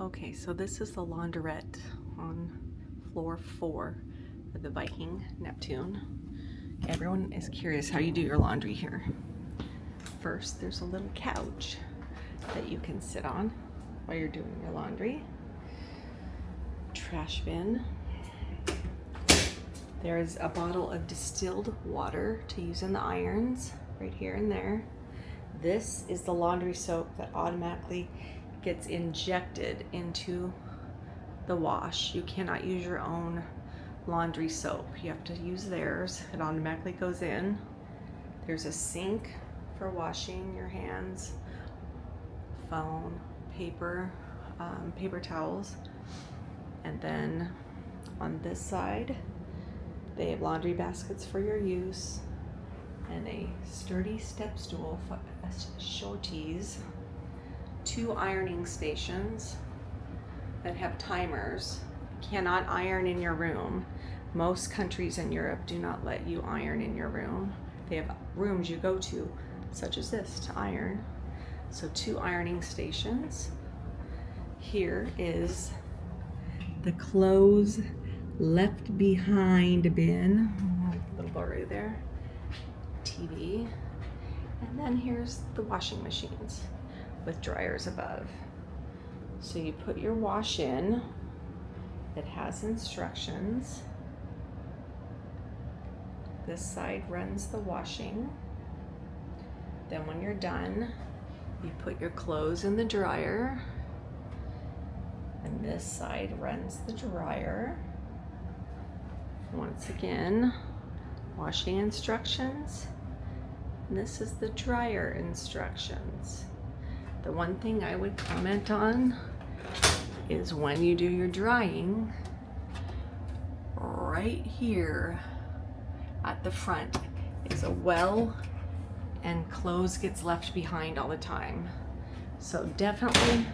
Okay, so this is the launderette on floor 4 of the Viking Neptune. Everyone is curious how you do your laundry here. First, there's a little couch that you can sit on while you're doing your laundry. Trash bin. There's a bottle of distilled water to use in the irons right here and there. This is the laundry soap that automatically gets injected into the wash. You cannot use your own laundry soap. You have to use theirs. It automatically goes in. There's a sink for washing your hands, phone, paper, paper towels. And then on this side, they have laundry baskets for your use and a sturdy step stool for shorties. 2 ironing stations that have timers. Cannot iron in your room. Most countries in Europe do not let you iron in your room. They have rooms you go to, such as this, to iron. So 2 ironing stations. Here is the clothes left behind bin. A little blurry there. TV. And then here's the washing machines with dryers above. So you put your wash in. It has instructions. This side runs the washing. Then when you're done, you put your clothes in the dryer. And this side runs the dryer. Once again, washing instructions. And this is the dryer instructions. The one thing I would comment on is when you do your drying, right here at the front is a well, and clothes gets left behind all the time. So definitely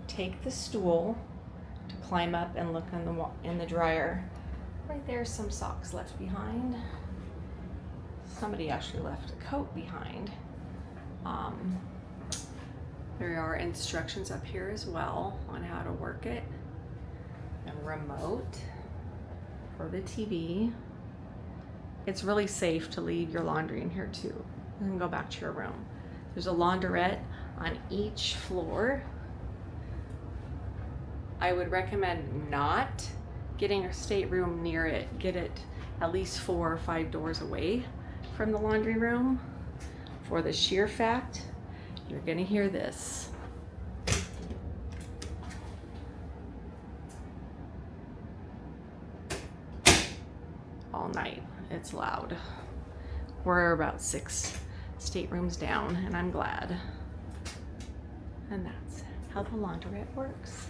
take the stool to climb up and look in the dryer. Right there's some socks left behind. Somebody actually left a coat behind. There are instructions up here as well on how to work it. And remote for the TV. It's really safe to leave your laundry in here too. And then go back to your room. There's a launderette on each floor. I would recommend not getting a stateroom near it. Get it at least 4 or 5 doors away from the laundry room, for the sheer fact you're gonna hear this all night. It's loud. We're about 6 staterooms down, and I'm glad. And that's how the launderette works.